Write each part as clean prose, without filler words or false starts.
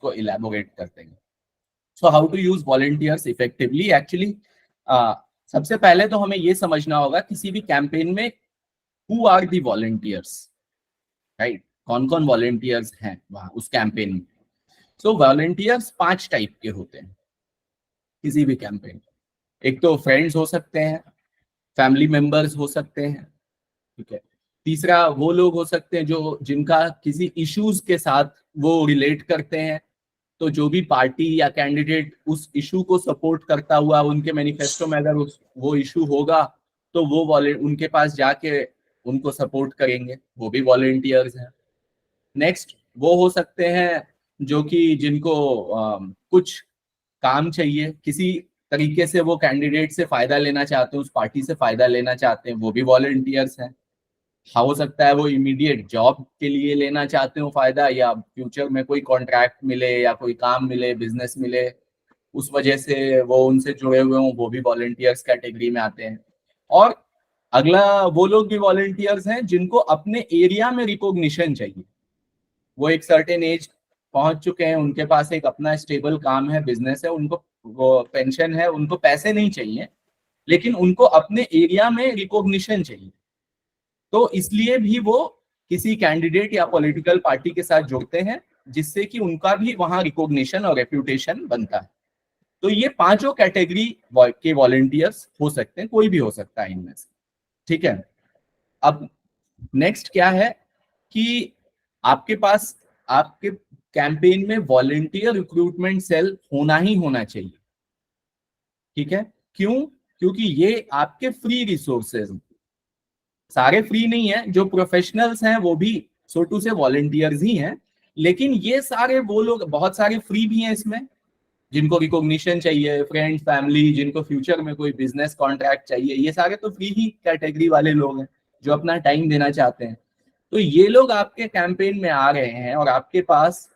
उसको इलेबोरेट करते हैं। So how to use volunteers effectively. Actually सबसे पहले तो हमें ये समझना होगा किसी भी कैंपेन में who are the volunteers, right, कौन कौन वॉलंटियर्स हैं वहां उस कैंपेन में। सो वॉलंटियर्स 5 टाइप के होते हैं किसी भी कैंपेन में। एक तो फ्रेंड्स हो सकते हैं, फैमिली मेंबर्स हो सकते हैं, ठीक है। तीसरा वो लोग हो सकते हैं जो जिनका किसी इश्यूज के साथ वो रिलेट करते हैं, तो जो भी पार्टी या कैंडिडेट उस इशू को सपोर्ट करता हुआ उनके मैनिफेस्टो में अगर वो इशू होगा तो वो उनके पास जाके उनको सपोर्ट करेंगे, वो भी वॉलंटियर्स हैं। नेक्स्ट वो हो सकते हैं जो कि जिनको कुछ काम चाहिए, किसी तरीके से वो कैंडिडेट से फायदा लेना चाहते हैं, उस पार्टी से फायदा लेना चाहते हैं, वो भी वॉलंटियर्स हैं। हो सकता है वो इमीडिएट जॉब के लिए लेना चाहते हो फायदा, या फ्यूचर में कोई कॉन्ट्रैक्ट मिले या कोई काम मिले, बिजनेस मिले, उस वजह से वो उनसे जुड़े हुए हों, वो भी वॉलंटियर्स कैटेगरी में आते हैं। और अगला वो लोग भी वॉलंटियर्स हैं जिनको अपने एरिया में रिकॉग्निशन चाहिए। वो एक सर्टेन एज पहुंच चुके हैं, उनके पास एक अपना स्टेबल काम है, बिजनेस है, उनको वो पेंशन है, उनको पैसे नहीं चाहिए, लेकिन उनको अपने एरिया में रिकॉग्निशन चाहिए। तो इसलिए भी वो किसी कैंडिडेट या पॉलिटिकल पार्टी के साथ जुड़ते हैं, जिससे कि उनका भी वहां रिकॉग्निशन और रेप्यूटेशन बनता है। तो ये 5 कैटेगरी के वॉलंटियर्स हो सकते हैं, कोई भी हो सकता है इनमें से, ठीक है। अब नेक्स्ट क्या है कि आपके पास आपके कैंपेन में वॉलंटियर रिक्रूटमेंट सेल होना ही होना चाहिए, ठीक है। क्यों? क्योंकि ये आपके फ्री रिसोर्सेज, सारे फ्री नहीं है, जो प्रोफेशनल्स हैं वो भी सोटू से वॉलंटियर्स ही हैं, लेकिन ये सारे वो लोग, बहुत सारे फ्री भी हैं इसमें, जिनको रिकॉग्निशन चाहिए, फ्रेंड्स, फैमिली, जिनको फ्यूचर में कोई बिजनेस कॉन्ट्रैक्ट चाहिए, ये सारे तो फ्री ही कैटेगरी वाले लोग हैं जो अपना टाइम देना चाहते हैं। तो ये लोग आपके कैंपेन में आ रहे हैं और आपके पास,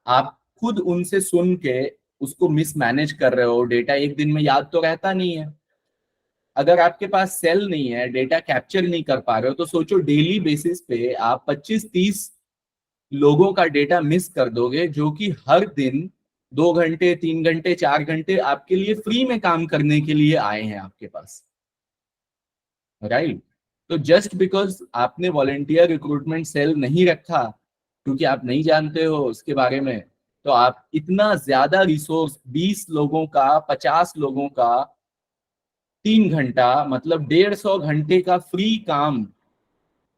आप खुद उनसे सुन के उसको मिसमैनेज कर रहे हो, डेटा एक दिन में याद तो रहता नहीं है। अगर आपके पास सेल नहीं है, डेटा कैप्चर नहीं कर पा रहे हो, तो सोचो डेली बेसिस पे आप 25-30 लोगों का डेटा मिस कर दोगे, जो कि हर दिन 2 घंटे, 3 घंटे, 4 घंटे आपके लिए फ्री में काम करने के लिए आए हैं आपके पास, राइट। तो जस्ट बिकॉज आपने वॉलंटियर रिक्रूटमेंट सेल नहीं रखा, क्योंकि आप नहीं जानते हो उसके बारे में, तो आप इतना ज्यादा रिसोर्स, 20 लोगों का, 50 लोगों का 3 घंटा, मतलब 150 घंटे का फ्री काम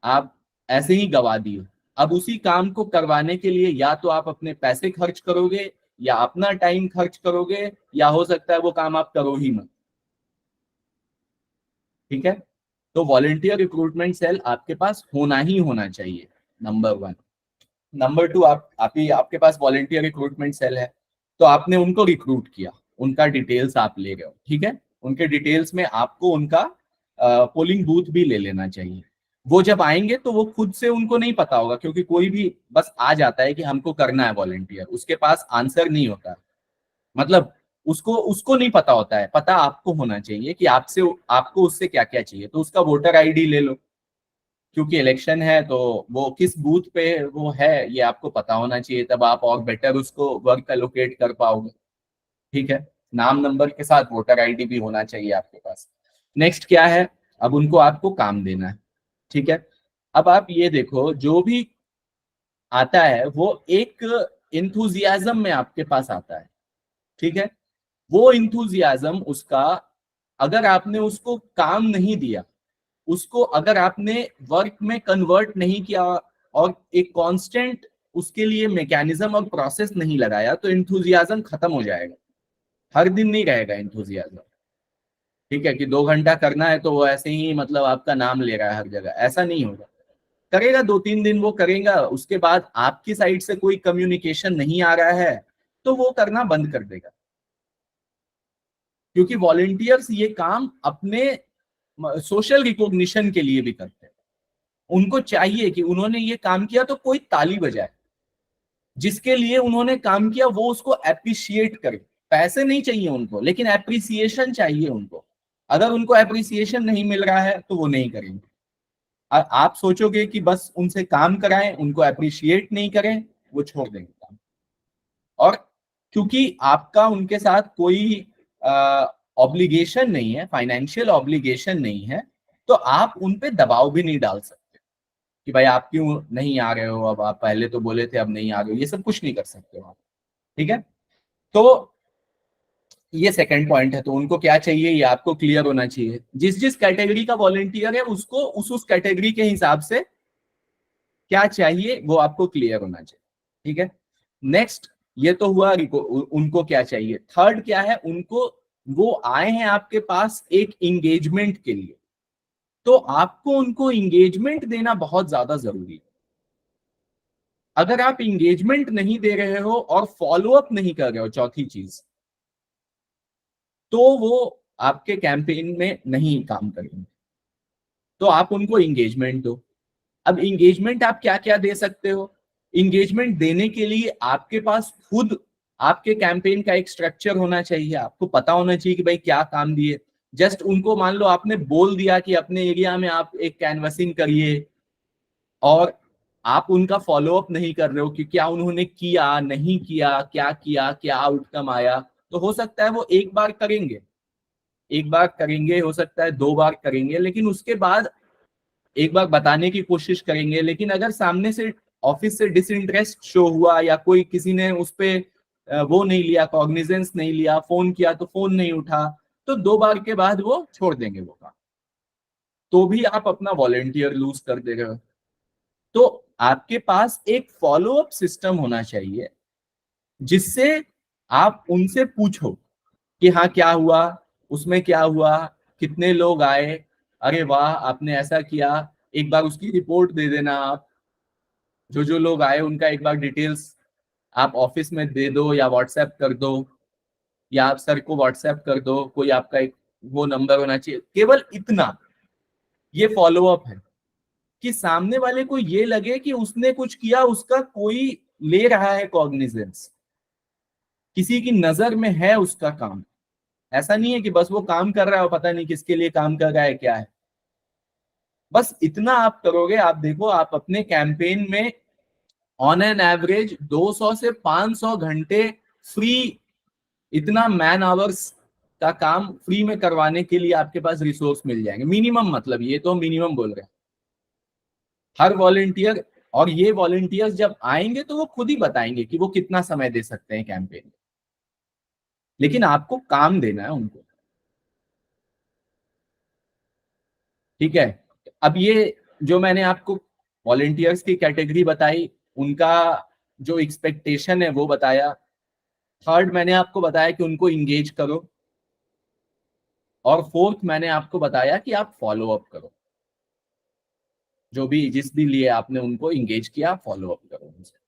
आप ऐसे ही गवा दिए। अब उसी काम को करवाने के लिए या तो आप अपने पैसे खर्च करोगे, या अपना टाइम खर्च करोगे, या हो सकता है वो काम आप करो ही मत, ठीक है। तो वॉलंटियर रिक्रूटमेंट सेल आपके पास होना ही होना चाहिए, नंबर 1। नंबर 2, आप ही आपके पास वॉलंटियर रिक्रूटमेंट सेल है, तो आपने उनको रिक्रूट किया, उनका डिटेल्स आप ले रहे हो, ठीक है। उनके डिटेल्स में आपको उनका पोलिंग बूथ भी ले लेना चाहिए। वो जब आएंगे तो वो खुद से, उनको नहीं पता होगा, क्योंकि कोई भी बस आ जाता है कि हमको करना है वॉलंटियर, उसके पास आंसर नहीं होता, मतलब उसको उसको नहीं पता होता है। पता आपको होना चाहिए कि आपसे, आपको उससे क्या क्या चाहिए। तो उसका वोटर आईडी ले लो, क्योंकि इलेक्शन है तो वो किस बूथ पे वो है ये आपको पता होना चाहिए, तब आप और बेटर उसको वर्क एलोकेट कर पाओगे, ठीक है। नाम नंबर के साथ वोटर आईडी भी होना चाहिए आपके पास। नेक्स्ट क्या है, अब उनको आपको काम देना है, ठीक है। अब आप ये देखो, जो भी आता है वो एक इंथुजियाज्म में आपके पास आता है, ठीक है। वो इंथुजियाज्म उसका, अगर आपने उसको काम नहीं दिया, उसको अगर आपने वर्क में कन्वर्ट नहीं किया, और एक कांस्टेंट उसके लिए मैकेनिज्म और प्रोसेस नहीं लगाया, तो इंथुजियाज्म खत्म हो जाएगा। हर दिन नहीं रहेगा इंथुजियाज्म, ठीक है, कि 2 घंटा करना है तो वो ऐसे ही मतलब आपका नाम ले रहा है हर जगह, ऐसा नहीं होगा। करेगा 2-3 दिन वो करेगा, उसके बाद आपकी साइड से कोई कम्युनिकेशन नहीं आ रहा है तो वो करना बंद कर देगा। क्योंकि वॉलंटियर्स ये काम अपने सोशल रिकॉग्निशन के लिए भी करते हैं। उनको चाहिए कि उन्होंने ये काम किया तो कोई ताली बजाए, जिसके लिए उन्होंने काम किया वो उसको एप्रिशिएट करे। पैसे नहीं चाहिए उनको, लेकिन एप्रिसिएशन चाहिए उनको। अगर उनको एप्रिसिएशन नहीं मिल रहा है तो वो नहीं करेंगे। और आप सोचोगे कि बस उनसे काम कराएं, उनको अप्रिशिएट नहीं करें, वो छोड़ देंगे काम। और क्योंकि आपका उनके साथ कोई ऑब्लिगेशन नहीं है, फाइनेंशियल ऑब्लिगेशन नहीं है, तो आप उन पे दबाव भी नहीं डाल सकते कि भाई आप क्यों नहीं आ रहे हो, अब आप पहले तो बोले थे अब नहीं आ रहे हो, ये सब कुछ नहीं कर सकते हो आप। ठीक है, तो ये सेकंड पॉइंट है। तो उनको क्या चाहिए ये आपको क्लियर होना चाहिए, जिस जिस कैटेगरी का वॉलंटियर है उसको उस कैटेगरी के हिसाब से क्या चाहिए वो आपको क्लियर होना चाहिए। ठीक है, नेक्स्ट ये तो हुआ उनको क्या चाहिए। थर्ड क्या है, उनको वो आए हैं आपके पास एक इंगेजमेंट के लिए, तो आपको उनको इंगेजमेंट देना बहुत ज्यादा जरूरी है। अगर आप इंगेजमेंट नहीं दे रहे हो और फॉलो अप नहीं कर रहे हो, चौथी चीज, तो वो आपके कैंपेन में नहीं काम करेंगे। तो आप उनको इंगेजमेंट दो। अब इंगेजमेंट आप क्या क्या दे सकते हो। इंगेजमेंट देने के लिए आपके पास खुद आपके कैंपेन का एक स्ट्रक्चर होना चाहिए, आपको पता होना चाहिए कि भाई क्या काम दिए। जस्ट उनको मान लो आपने बोल दिया कि अपने एरिया में आप एक कैनवसिंग करिए, और आप उनका फॉलो अप नहीं कर रहे हो कि क्या उन्होंने किया नहीं किया, क्या आउटकम आया। तो हो सकता है वो एक बार करेंगे, एक बार करेंगे, हो सकता है दो बार करेंगे, लेकिन उसके बाद एक बार बताने की कोशिश करेंगे, लेकिन अगर सामने से ऑफिस से डिसइंटरेस्ट शो हुआ या कोई किसी ने उस पे वो नहीं लिया, कॉग्निजेंस नहीं लिया, फोन किया तो फोन नहीं उठा, तो दो बार के बाद वो छोड़ देंगे वो काम, तो भी आप अपना वॉलेंटियर लूज कर दे रहे हो। तो आपके पास एक फॉलो अप सिस्टम होना चाहिए, जिससे आप उनसे पूछो कि हाँ क्या हुआ, उसमें क्या हुआ, कितने लोग आए, अरे वाह आपने ऐसा किया, एक बार उसकी रिपोर्ट दे देना आप। जो लोग आए उनका एक बार डिटेल्स आप ऑफिस में दे दो या व्हाट्सएप कर दो, या आप सर को व्हाट्सएप कर दो, कोई आपका एक वो नंबर होना चाहिए, केवल इतना। ये फॉलो अप है कि सामने वाले को ये लगे कि उसने कुछ किया, उसका कोई ले रहा है कॉग्निजेंस, किसी की नजर में है उसका काम। ऐसा नहीं है कि बस वो काम कर रहा है और पता नहीं किसके लिए काम कर रहा है क्या है। बस इतना आप करोगे, आप देखो आप अपने कैंपेन में ऑन एन एवरेज 200 से 500 घंटे फ्री, इतना मैन आवर्स का काम फ्री में करवाने के लिए आपके पास रिसोर्स मिल जाएंगे मिनिमम। मतलब ये तो मिनिमम बोल रहे हैं हर वॉलेंटियर। और ये वॉलेंटियर्स जब आएंगे तो वो खुद ही बताएंगे कि वो कितना समय दे सकते हैं कैंपेन में, लेकिन आपको काम देना है उनको। ठीक है, अब ये जो मैंने आपको वॉलेंटियर्स की कैटेगरी बताई, उनका जो एक्सपेक्टेशन है वो बताया। थर्ड मैंने आपको बताया कि उनको इंगेज करो, और फोर्थ मैंने आपको बताया कि आप फॉलो अप करो, जो भी जिस भी लिए आपने उनको इंगेज किया फॉलो अप करो उनसे।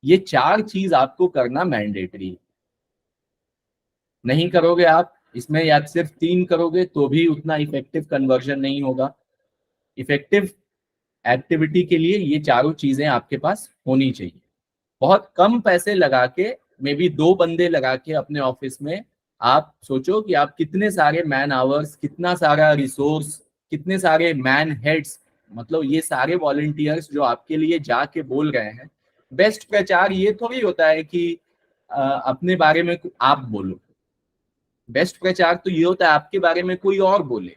ये चार चीज आपको करना मैंडेटरी। नहीं करोगे आप इसमें, या सिर्फ तीन करोगे तो भी उतना इफेक्टिव कन्वर्जन नहीं होगा। इफेक्टिव एक्टिविटी के लिए ये चारों चीजें आपके पास होनी चाहिए। बहुत कम पैसे लगा के, मे बी दो बंदे लगा के अपने ऑफिस में, आप सोचो कि आप कितने सारे मैन आवर्स, कितना सारा रिसोर्स, कितने सारे मैन हेड्स, मतलब ये सारे वॉलंटियर्स जो आपके लिए जाके बोल रहे हैं। बेस्ट प्रचार ये थोड़ी होता है कि अपने बारे में आप बोलो, बेस्ट प्रचार तो ये होता है आपके बारे में कोई और बोले,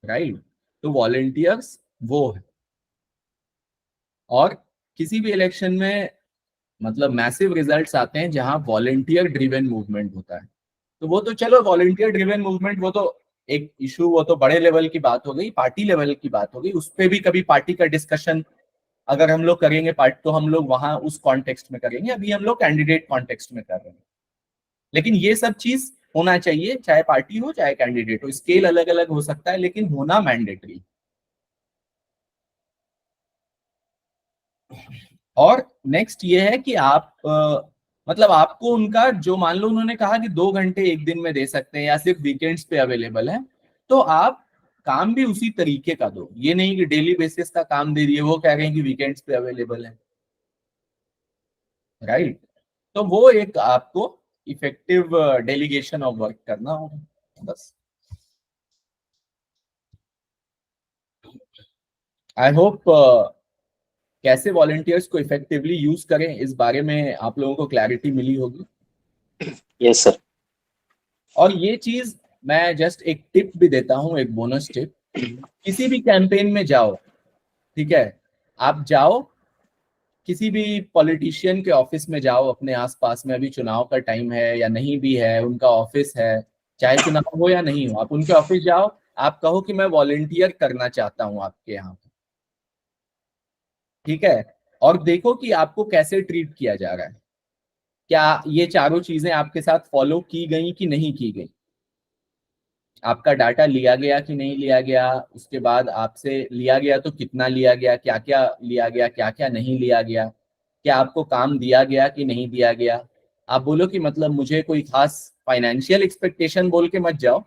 राइट। तो वॉलंटियर्स वो है। और किसी भी इलेक्शन में मतलब मैसिव रिजल्ट्स आते हैं जहां वॉलंटियर ड्रिवन मूवमेंट होता है। तो वो तो चलो वॉलंटियर ड्रिवन मूवमेंट वो तो एक इशू, वो तो बड़े लेवल की बात हो गई, पार्टी लेवल की बात हो गई, उस पर भी कभी पार्टी का डिस्कशन अगर हम लोग करेंगे पार्ट, तो हम लोग वहां उस कॉन्टेक्स्ट में करेंगे। अभी हम लोग कैंडिडेट कॉन्टेक्स्ट में कर रहे हैं। लेकिन ये सब चीज होना चाहिए, चाहे पार्टी हो चाहे कैंडिडेट हो, स्केल अलग अलग हो सकता है लेकिन होना मैंडेटरी। और नेक्स्ट ये है कि आप मतलब आपको उनका जो, मान लो उन्होंने कहा कि 2 घंटे एक दिन में दे सकते हैं या सिर्फ वीकेंड्स पे अवेलेबल है, तो आप काम भी उसी तरीके का दो। ये नहीं कि डेली बेसिस का काम दे दिए, वो कह रहे हैं कि वीकेंड्स पे अवेलेबल है, राइट। तो वो एक आपको इफेक्टिव डेलीगेशन ऑफ वर्क करना होगा बस। आई होप कैसे वॉलंटियर्स को इफेक्टिवली यूज करें, इस बारे में आप लोगों को क्लैरिटी मिली होगी। Yes sir. और ये चीज मैं जस्ट एक टिप भी देता हूँ, एक बोनस टिप। किसी भी कैंपेन में जाओ, ठीक है, आप जाओ किसी भी पॉलिटिशियन के ऑफिस में जाओ, अपने आसपास में, अभी चुनाव का टाइम है या नहीं भी है, उनका ऑफिस है, चाहे चुनाव हो या नहीं हो, आप उनके ऑफिस जाओ, आप कहो कि मैं वॉलेंटियर करना चाहता हूं आपके यहाँ, ठीक है, और देखो कि आपको कैसे ट्रीट किया जा रहा है। क्या ये चारों चीजें आपके साथ फॉलो की गई कि नहीं की गई, आपका डाटा लिया गया कि नहीं लिया गया, उसके बाद आपसे लिया गया तो कितना लिया गया, क्या क्या लिया गया, क्या क्या नहीं लिया गया, क्या आपको काम दिया गया कि नहीं दिया गया। आप बोलो कि मतलब मुझे कोई खास फाइनेंशियल एक्सपेक्टेशन बोल के मत जाओ,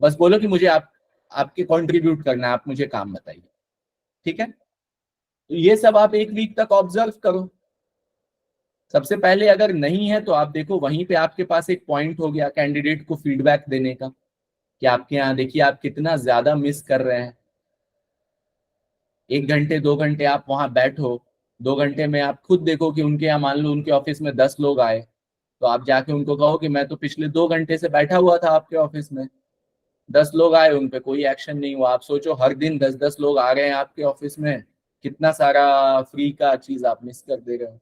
बस बोलो कि मुझे आपके कंट्रीब्यूट करना है, आप मुझे काम बताइए, ठीक है। तो ये सब आप एक वीक तक ऑब्जर्व करो। सबसे पहले अगर नहीं है तो आप देखो, वहीं पे आपके पास एक पॉइंट हो गया कैंडिडेट को फीडबैक देने का, कि आपके यहाँ देखिए आप कितना ज्यादा मिस कर रहे हैं। 1 घंटे 2 घंटे आप वहां बैठो, 2 घंटे में आप खुद देखो कि उनके यहाँ मान लो उनके ऑफिस में 10 लोग आए, तो आप जाके उनको कहो कि मैं तो पिछले 2 घंटे से बैठा हुआ था आपके ऑफिस में, 10 लोग आए, उन पे कोई एक्शन नहीं हुआ। आप सोचो हर दिन 10 10 लोग आ रहे हैं आपके ऑफिस में, कितना सारा फ्री का चीज आप मिस कर दे रहे हो।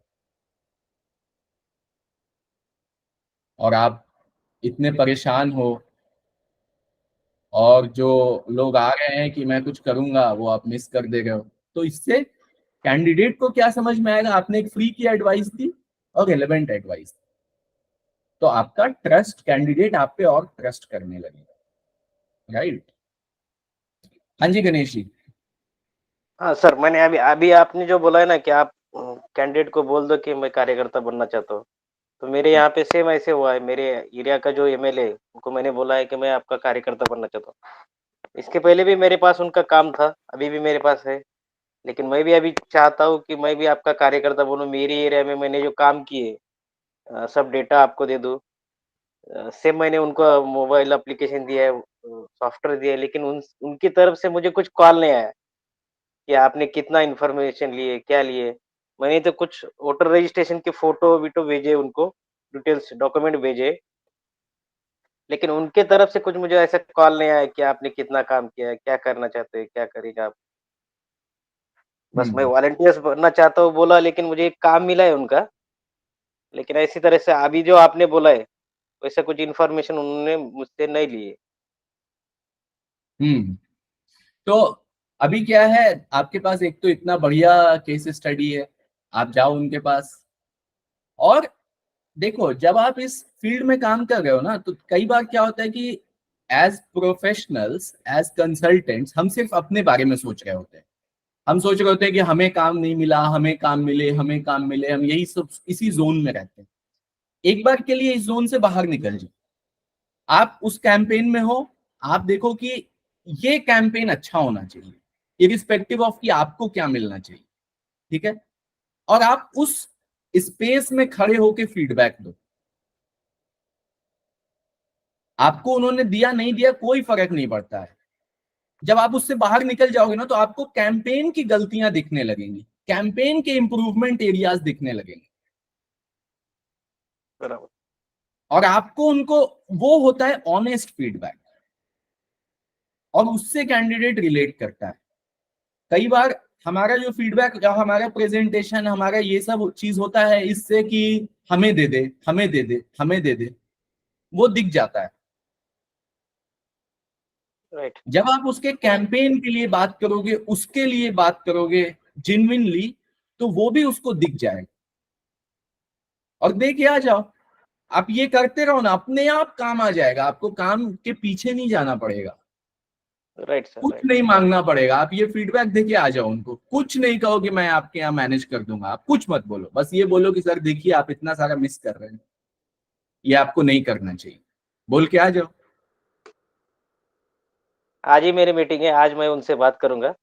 और आप इतने परेशान हो, और जो लोग आ रहे हैं कि मैं कुछ करूंगा वो आप मिस कर दे रहे हो। तो इससे कैंडिडेट को क्या समझ में आएगा, आपने एक फ्री की एडवाइस दी और रेलेवेंट एडवाइस, तो आपका ट्रस्ट, कैंडिडेट आप पे और ट्रस्ट करने लगेगा, राइट। हाँ जी गणेश जी। हाँ सर, मैंने अभी अभी आपने जो बोला है ना कि आप कैंडिडेट को बोल दो कि मैं कार्यकर्ता बनना चाहता हूँ। तो मेरे यहाँ पे सेम ऐसे हुआ है। मेरे एरिया का जो एमएलए है, उनको मैंने बोला है कि मैं आपका कार्यकर्ता बनना चाहता हूँ। इसके पहले भी मेरे पास उनका काम था, अभी भी मेरे पास है। लेकिन मैं भी अभी चाहता हूँ कि मैं भी आपका कार्यकर्ता बनूँ। मेरी एरिया में मैंने जो काम किए सब डेटा आपको दे दूँ। सेम मैंने उनको मोबाइल एप्लीकेशन दिया है, सॉफ्टवेयर दिया है, लेकिन उनकी तरफ से मुझे कुछ कॉल नहीं आया कि आपने कितना इन्फॉर्मेशन लिए, क्या लिए। मैंने तो कुछ वोटर रजिस्ट्रेशन की फ़ोटो-वीटो भेजे उनको, डिटेल्स डॉक्यूमेंट भेजे, लेकिन उनके तरफ से कुछ मुझे ऐसा कॉल नहीं आया कि आपने कितना काम किया है, क्या करना चाहते हैं, क्या करेंगे आप? बस मैं हम्म वॉलंटियर्स बनना चाहता हूँ बोला, लेकिन मुझे एक काम मिला है उनका, लेकिन ऐसी तरह से अभी जो आपने बोला है, वैसा कुछ इन्फॉर्मेशन उन्होंने मुझसे नहीं ली है। हम्म। तो अभी क्या है, आपके पास एक तो इतना बढ़िया केस स्टडी है, आप जाओ उनके पास। और देखो जब आप इस फील्ड में काम कर रहे हो ना, तो कई बार क्या होता है कि एज प्रोफेशनल्स, एज कंसल्टेंट्स, हम सिर्फ अपने बारे में सोच रहे होते हैं। हम सोच रहे होते हैं कि हमें काम नहीं मिला, हमें काम मिले, हमें काम मिले, हम यही सब इसी जोन में रहते हैं। एक बार के लिए इस जोन से बाहर निकल जाओ, आप उस कैंपेन में हो, आप देखो कि ये कैंपेन अच्छा होना चाहिए, इरिस्पेक्टिव ऑफ कि आपको क्या मिलना चाहिए, ठीक है, और आप उस स्पेस में खड़े होके फीडबैक दो। आपको उन्होंने दिया नहीं दिया कोई फर्क नहीं पड़ता है। जब आप उससे बाहर निकल जाओगे ना, तो आपको कैंपेन की गलतियां दिखने लगेंगी, कैंपेन के इंप्रूवमेंट एरियाज दिखने लगेंगे, बराबर। और आपको उनको, वो होता है ऑनेस्ट फीडबैक, और उससे कैंडिडेट रिलेट करता है। कई बार हमारा जो फीडबैक या हमारा प्रेजेंटेशन, हमारा ये सब चीज होता है इससे कि हमें दे दे, हमें दे दे, हमें दे दे, वो दिख जाता है। राइट। जब आप उसके कैंपेन के लिए बात करोगे, उसके लिए बात करोगे जिन्विनली, तो वो भी उसको दिख जाएगा, और दे के आ जाओ। आप ये करते रहो ना, अपने आप काम आ जाएगा, आपको काम के पीछे नहीं जाना पड़ेगा, राइट सर, कुछ राइट। नहीं मांगना पड़ेगा। आप ये फीडबैक देके आ जाओ, उनको कुछ नहीं कहो कि मैं आपके यहाँ मैनेज कर दूंगा, आप कुछ मत बोलो, बस ये बोलो कि सर देखिए आप इतना सारा मिस कर रहे हैं, ये आपको नहीं करना चाहिए, बोल के आ जाओ। आज ही मेरी मीटिंग है, आज मैं उनसे बात करूँगा।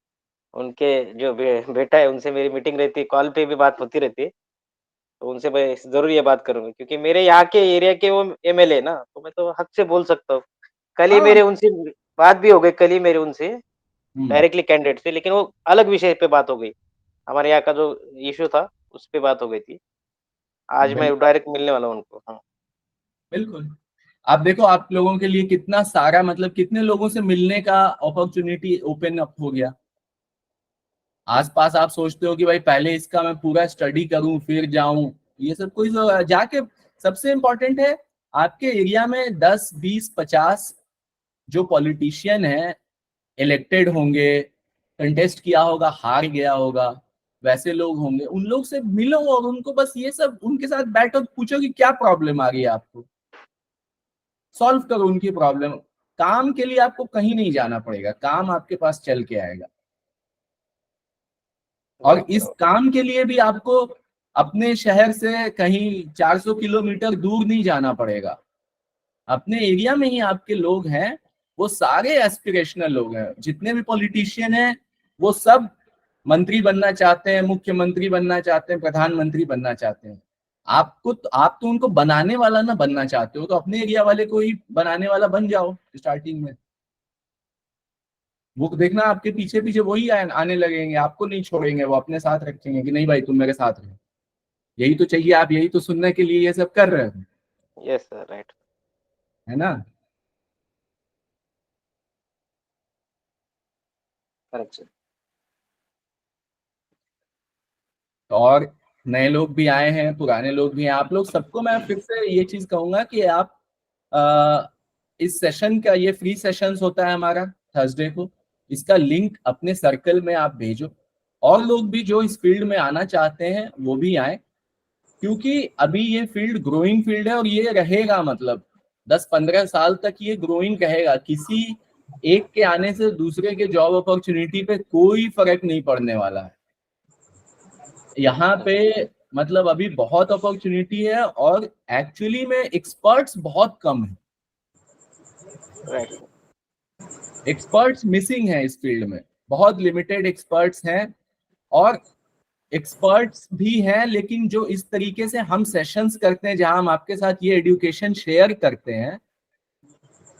उनके जो बेटा है उनसे मेरी मीटिंग रहती है, कॉल पे भी बात होती रहती है। तो उनसे मैं ज़रूर ये बात करूँगा, क्योंकि मेरे यहाँ के एरिया के वो एमएलए ना, तो मैं तो हक से बोल सकता हूँ। कल ही हाँ। मेरे उनसे बात भी हो गई, कल ही मेरे उनसे हम्म डायरेक्टली कैंडिडेट से, लेकिन वो अलग विषय पे बात हो गई। हमारे यहाँ का जो इश्यू था उस पे बात हो गई थी। आज मैं बिल्कुल डायरेक्ट मिलने वाला हूँ उनको। हाँ। बिल्कुल। आप देखो आप लोगों के लिए कितना सारा मतलब कितने लोगों से मिलने का अपॉर्चुनिटी ओपन अप हो गया। आसपास आप सोचते हो कि भाई पहले इसका मैं पूरा स्टडी करूं फिर जाऊं, ये सब कोई जाके सबसे इम्पोर्टेंट है आपके एरिया में 10 20 50 जो पॉलिटिशियन है इलेक्टेड होंगे, कंटेस्ट किया होगा हार गया होगा, वैसे लोग होंगे, उन लोग से मिलो और उनको बस ये सब उनके साथ बैठो, पूछो कि क्या प्रॉब्लम आ रही है आपको, सॉल्व करो उनकी प्रॉब्लम। काम के लिए आपको कहीं नहीं जाना पड़ेगा, काम आपके पास चल के आएगा। और ओके, इस ओके। काम के लिए भी आपको अपने शहर से कहीं 400 किलोमीटर दूर नहीं जाना पड़ेगा। अपने एरिया में ही आपके लोग हैं, वो सारे एस्पिरेशनल लोग हैं, जितने भी पॉलिटिशियन हैं वो सब मंत्री बनना चाहते हैं, मुख्यमंत्री बनना चाहते हैं, प्रधानमंत्री बनना चाहते हैं। आप तो उनको बनाने वाला ना बनना चाहते हो, तो अपने एरिया वाले को ही बनाने वाला बन जाओ स्टार्टिंग में। वो देखना आपके पीछे पीछे वही आने लगेंगे, आपको नहीं छोड़ेंगे, वो अपने साथ रखेंगे कि नहीं भाई तुम मेरे साथ रहो, यही तो चाहिए, आप यही तो सुनने के लिए ये सब कर रहे हो, यस सर, राइट। है ना। Correct sir. और नए लोग भी आए हैं, पुराने लोग भी हैं, आप लोग सबको मैं फिर से ये चीज कहूंगा कि आप अ, इस सेशन का, ये फ्री सेशंस होता है हमारा थर्सडे को, इसका लिंक अपने सर्कल में आप भेजो, और लोग भी जो इस फील्ड में आना चाहते हैं वो भी आए, क्योंकि अभी ये फील्ड ग्रोइंग फील्ड है और ये रहेगा, मतलब 10 15 साल तक ये ग्रोइंग रहेगा। किसी एक के आने से दूसरे के जॉब अपॉर्चुनिटी पे कोई फर्क नहीं पड़ने वाला है यहाँ पे। मतलब अभी बहुत अपॉर्चुनिटी है और एक्चुअली में एक्सपर्ट्स बहुत कम है, राइट सर। एक्सपर्ट्स मिसिंग है इस फील्ड में, बहुत लिमिटेड एक्सपर्ट्स हैं। और एक्सपर्ट्स भी हैं लेकिन जो इस तरीके से हम सेशंस करते हैं जहां हम आपके साथ ये एजुकेशन शेयर करते हैं,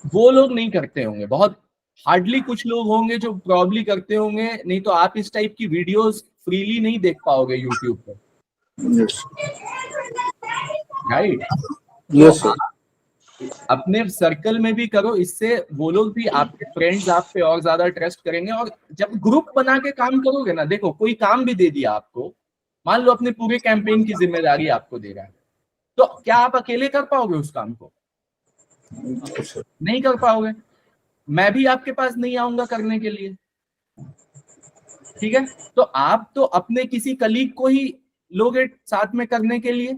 वो लोग नहीं करते होंगे, बहुत हार्डली कुछ लोग होंगे जो प्रॉब्ली करते होंगे, नहीं तो आप इस टाइप की वीडियोस फ्रीली नहीं देख पाओगे यूट्यूब पे, यस राइट। तो यस सर। अपने सर्कल में भी करो, इससे वो लोग भी, आपके फ्रेंड्स आप पे और ज्यादा ट्रस्ट करेंगे। और जब ग्रुप बना के काम करोगे ना, देखो कोई काम भी दे दिया आपको, मान लो अपने पूरे कैंपेन की जिम्मेदारी आपको दे रहा है, तो क्या आप अकेले कर पाओगे उस काम को? नहीं कर पाओगे। मैं भी आपके पास नहीं आऊंगा करने के लिए, ठीक है। तो आप तो अपने किसी कलीग को ही लोगे साथ में करने के लिए।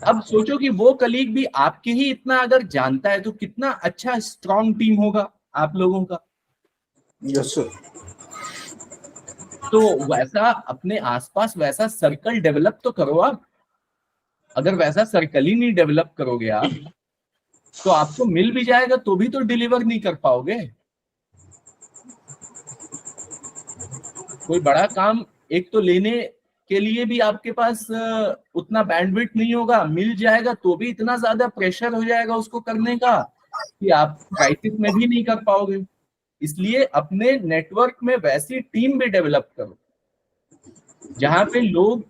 अब सोचो कि वो कलीग भी आपके ही इतना अगर जानता है तो कितना अच्छा स्ट्रॉन्ग टीम होगा आप लोगों का। Yes sir. तो वैसा अपने आसपास वैसा सर्कल डेवलप तो करो आप। अगर वैसा सर्कल ही नहीं डेवलप करोगे आप, तो आपको मिल भी जाएगा तो भी तो डिलीवर नहीं कर पाओगे। कोई बड़ा काम एक तो लेने के लिए भी आपके पास उतना बैंडविड्थ नहीं होगा, मिल जाएगा तो भी इतना ज्यादा प्रेशर हो जाएगा उसको करने का कि आप क्राइसिस में भी नहीं कर पाओगे। इसलिए अपने नेटवर्क में वैसी टीम भी डेवलप करो जहां पे लोग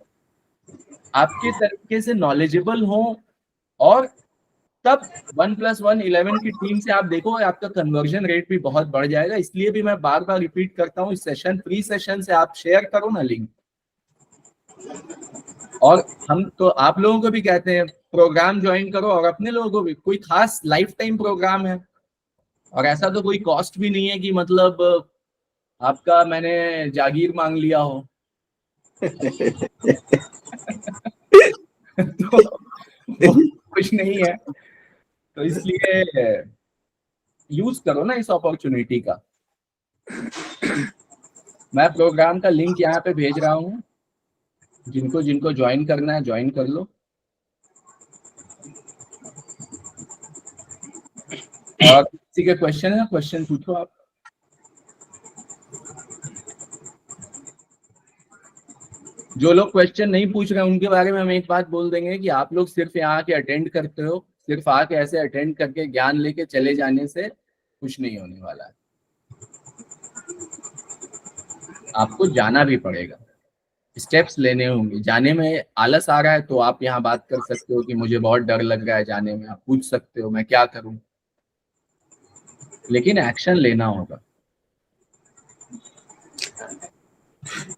आपके तरीके से नॉलेजेबल हों, और तब 1+1 11 की टीम से आप देखो आपका कन्वर्जन रेट भी बहुत बढ़ जाएगा। इसलिए भी मैं बार बार रिपीट करता हूँ, इस सेशन फ्री सेशन से आप शेयर करो ना लिंक। और हम तो आप लोगों को भी कहते हैं प्रोग्राम ज्वाइन करो, और अपने लोगों को भी, कोई खास लाइफ टाइम प्रोग्राम है और ऐसा तो कोई कॉस्ट भी नहीं है कि मतलब आपका मैंने जागीर मांग लिया हो। तो वो कुछ नहीं है, तो इसलिए यूज करो ना इस अपॉर्चुनिटी का। मैं प्रोग्राम का लिंक यहाँ पे भेज रहा हूँ, जिनको जिनको ज्वाइन करना है ज्वाइन कर लो। और किसी के क्वेश्चन है, क्वेश्चन पूछो आप। जो लोग क्वेश्चन नहीं पूछ रहे हैं उनके बारे में हम एक बात बोल देंगे कि आप लोग सिर्फ यहाँ के अटेंड करते हो, सिर्फ आके ऐसे अटेंड करके ज्ञान लेके चले जाने से कुछ नहीं होने वाला है। आपको जाना भी पड़ेगा, स्टेप्स लेने होंगे। जाने में आलस आ रहा है तो आप यहाँ बात कर सकते हो कि मुझे बहुत डर लग रहा है जाने में, आप पूछ सकते हो मैं क्या करूं, लेकिन एक्शन लेना होगा।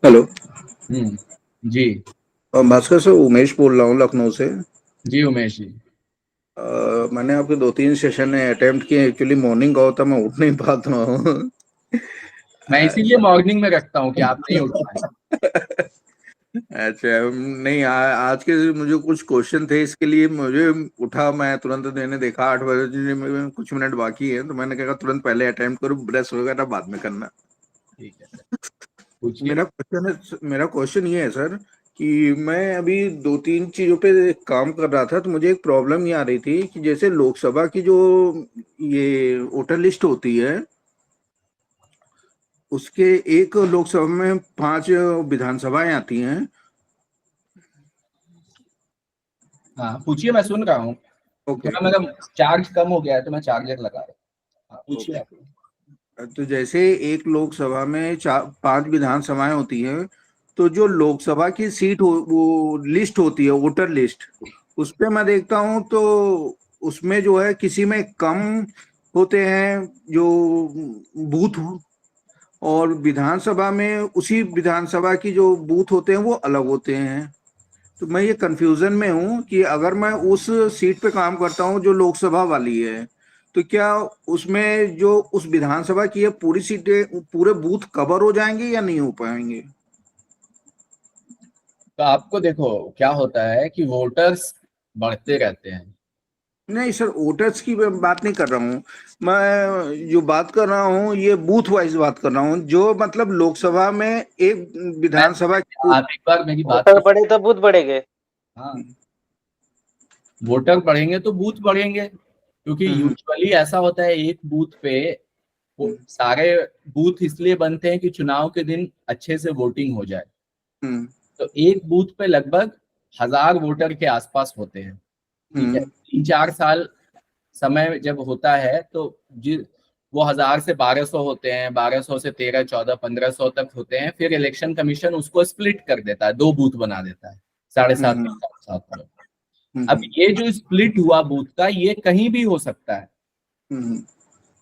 हेलो। जी। भास्कर सर, उमेश बोल रहा हूँ लखनऊ से। जी उमेश जी। मैंने आपके 2-3 सेशन अटेम्प्ट किए। एक्चुअली मॉर्निंग का होता, मैं उठ नहीं पाता हूँ। मैं इसीलिए मॉर्निंग में रखता हूँ कि आप नहीं उठ पाए। अच्छा, नहीं आज के मुझे कुछ क्वेश्चन थे, इसके लिए मुझे उठा, मैं तुरंत मैंने देखा 8 बजे में कुछ मिनट बाकी है, तो मैंने कहा तुरंत पहले अटेम्प्ट करूँ, ब्रश वगैरह बाद में करना। ठीक है सर, पूछिए। मेरा क्वेश्चन ये है सर कि मैं अभी 2-3 चीजों पे काम कर रहा था, तो मुझे एक प्रॉब्लम ये आ रही थी कि जैसे लोकसभा की जो ये वोटर लिस्ट होती है, उसके एक लोकसभा में 5 विधानसभाएं आती हैं। हाँ पूछिए, मैं सुन रहा हूँ। ओके। थोड़ा मेरा चार्ज कम हो गया है तो मैं चार्जर लगा रहा हूँ। हाँ, पूछिए ओके, आप। तो जैसे एक लोकसभा में 5 विधानसभाएं होती हैं, तो जो लोकसभा की सीट वो लिस्ट होती है, वोटर लिस्ट, उस पे मैं देखता हूँ तो उसमें जो है किसी में कम होते हैं जो बूथ, और विधानसभा में उसी विधानसभा की जो बूथ होते हैं वो अलग होते हैं। तो मैं ये कंफ्यूजन में हूँ कि अगर मैं उस सीट पे काम करता हूँ जो लोकसभा वाली है, तो क्या उसमें जो उस विधानसभा की है पूरी सीटें, पूरे बूथ कवर हो जाएंगे या नहीं हो पाएंगे? तो आपको देखो क्या होता है कि वोटर्स बढ़ते रहते हैं। नहीं सर, वोटर्स की मैं बात नहीं कर रहा हूँ। मैं जो बात कर रहा हूँ ये बूथ वाइज बात कर रहा हूँ, जो मतलब लोकसभा में एक मैं विधानसभा आप एक बार मेरी बात वोटर तो। बढ़े तो बूथ बढ़ेंगे। हाँ, वोटर बढ़ेंगे तो बूथ बढ़ेंगे, क्योंकि हम्म यूजुअली ऐसा होता है एक बूथ पे वो सारे बूथ इसलिए बनते हैं कि चुनाव के दिन अच्छे से वोटिंग हो जाए। हम्म तो एक बूथ पे लगभग 1000 वोटर के आसपास होते हैं। ठीक है, हम्म 3-4 साल समय जब होता है तो जी वो 1000 से 1200 होते हैं, 1200 से 13, 14, 1500 तक होते हैं। फिर इलेक्शन कमीशन उसको स्प्लिट कर देता है, 2 बूथ बना देता है, 7.5 हम्म में 7.5 में। अब हम्म ये जो स्प्लिट हुआ बूथ का, ये कहीं भी हो सकता है। हम्म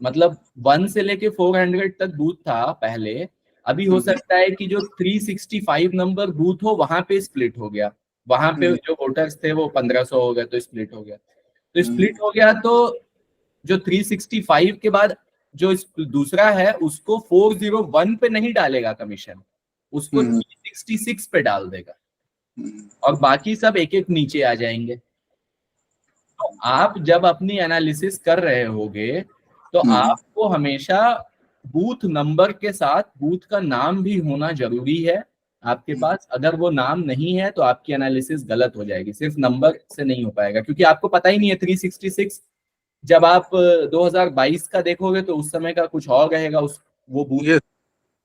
मतलब 1 से लेके 400 तक बूथ था पहले। अभी हो हम्म सकता है कि जो 365 नंबर बूथ हो वहां पे स्प्लिट हो गया, वहां पे हम्म जो वोटर्स थे वो 1500 हो गए तो स्प्लिट हो गया। तो हम्म स्प्लिट हो गया तो जो 365 के बाद जो दूसरा है उसको 401 पे नहीं डालेगा कमीशन, उसको हम्म 366 पे डाल देगा, हम्म और बाकी सब एक एक नीचे आ जाएंगे। तो आप जब अपनी एनालिसिस कर रहे होगे तो हम्म आपको हमेशा बूथ नंबर के साथ बूथ का नाम भी होना जरूरी है आपके पास। अगर वो नाम नहीं है तो आपकी एनालिसिस गलत हो जाएगी, सिर्फ नंबर से नहीं हो पाएगा, क्योंकि आपको पता ही नहीं है 366। जब आप 2022 का देखोगे तो उस समय का कुछ और रहेगा उस वो बूथ। यस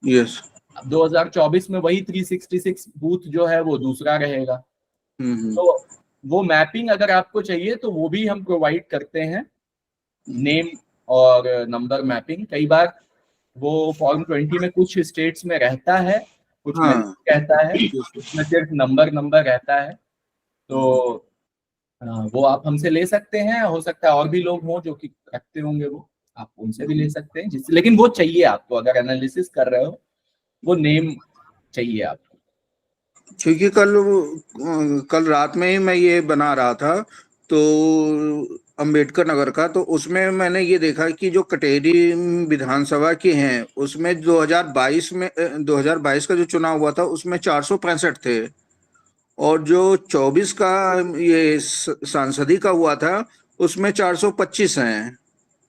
यस 2024 में वही 366 बूथ जो है वो दूसरा रहेगा। हम्म तो वो मैपिंग अगर आपको चाहिए तो वो भी हम प्रोवाइड करते हैं, नेम और नंबर मैपिंग। कई बार वो फॉर्म 20 में कुछ स्टेट्स में रहता है, कुछ में हाँ नहीं रहता है, यस उसमें सिर्फ नंबर नंबर रहता है। तो वो आप हमसे ले सकते हैं, हो सकता है और भी लोग हों जो कि रखते होंगे, वो आप उनसे भी ले सकते हैं जिससे, लेकिन वो चाहिए आपको अगर एनालिसिस कर रहे हो, वो नेम चाहिए आपको। क्योंकि कल रात में ही मैं ये बना रहा था, तो अंबेडकर नगर का, तो उसमें मैंने ये देखा कि जो कटेरी विधानसभा की हैं उसमें 2022 में 2022 का जो चुनाव हुआ था उसमें 465 थे, और जो 24 का ये सांसदी का हुआ था उसमें 425 हैं,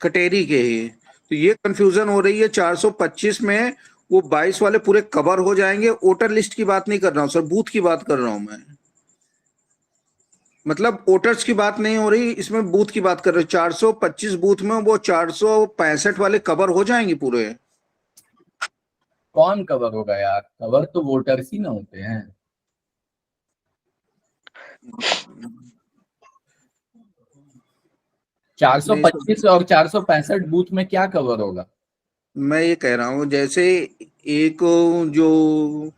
कटेरी के ही। तो ये कंफ्यूजन हो रही है, 425 में वो 22 वाले पूरे कवर हो जाएंगे? वोटर लिस्ट की बात नहीं कर रहा हूँ सर, बूथ की बात कर रहा हूँ मैं। मतलब वोटर्स की बात नहीं हो रही इसमें, बूथ की बात कर रहे हो। 425 बूथ में वो 465 वाले कवर हो जाएंगे पूरे? कौन कवर होगा यार, कवर तो वोटर्स ही ना होते हैं। 425 और 465 बूथ में क्या कवर होगा? मैं ये कह रहा हूँ जैसे एक जो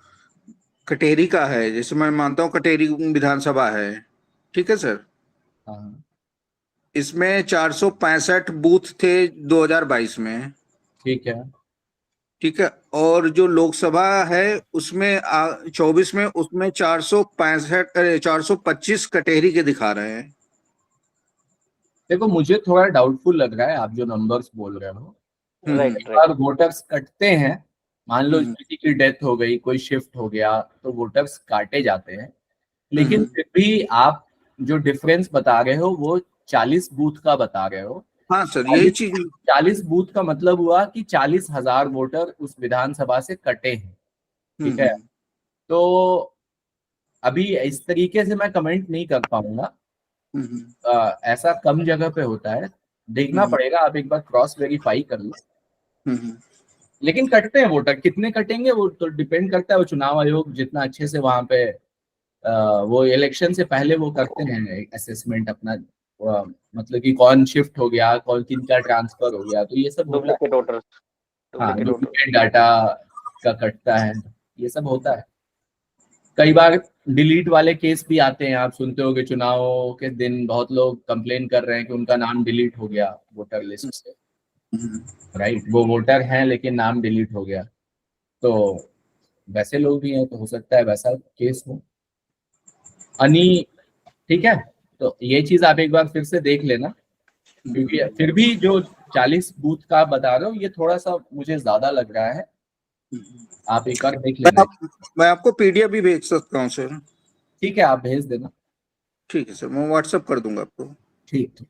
कटेरी का है, जैसे मैं मानता हूँ कटेरी विधानसभा है, ठीक है सर, हाँ इसमें 465 बूथ थे 2022 में, ठीक है। ठीक है, और जो लोकसभा है उसमें 24 में उसमें 425 कटेरी के दिखा रहे हैं। देखो मुझे थोड़ा डाउटफुल लग रहा है आप जो नंबर्स बोल रहे हो। राइट कई राइट। बार वोटर्स कटते हैं, मान लो हम्म किसी की डेथ हो गई, कोई शिफ्ट हो गया, तो वोटर्स काटे जाते हैं। लेकिन हम्म, फिर भी आप जो डिफरेंस बता रहे हो वो 40 बूथ का बता रहे हो। हाँ सर, यही 40 चीज। 40 बूथ का मतलब हुआ कि 40,000 वोटर उस विधानसभा से कटे हैं। ठीक है, हम्म तो अभी इस तरीके से मैं कमेंट नहीं कर पाऊंगा। हम्म ऐसा कम जगह पे होता है, देखना हम्म पड़ेगा, आप एक बार क्रॉस वेरीफाई कर लो। हम्म लेकिन कटते हैं वोटर, कितने कटेंगे वो तो डिपेंड करता है, वो चुनाव आयोग जितना अच्छे से वहां पे वो इलेक्शन से पहले वो करते हैं असेसमेंट अपना, मतलब कि कौन शिफ्ट हो गया, कौन किनका ट्रांसफर हो गया, तो ये सब होता है। डुप्लीकेट वोटर्स, हाँ, डुप्लीकेट वोटर। डुप्लीकेट डाटा का कटता है, ये सब होता है। कई बार डिलीट वाले केस भी आते हैं, आप सुनते होंगे चुनाव के दिन बहुत लोग कंप्लेन कर रहे हैं कि उनका नाम डिलीट हो गया वोटर लिस्ट से। हम्म राइट, वो वोटर हैं लेकिन नाम डिलीट हो गया, तो वैसे लोग भी हैं, तो हो सकता है वैसा केस हो। अनी, ठीक है, तो ये चीज आप एक बार फिर से देख लेना, क्योंकि फिर भी जो 40 बूथ का आप बता रहे हो ये थोड़ा सा मुझे ज्यादा लग रहा है, आप एक बार देख लेना। मैं आपको पीडीएफ भी भेज सकता हूँ सर। ठीक है, आप भेज देना। ठीक है सर, मैं व्हाट्सअप कर दूंगा आपको। ठीक।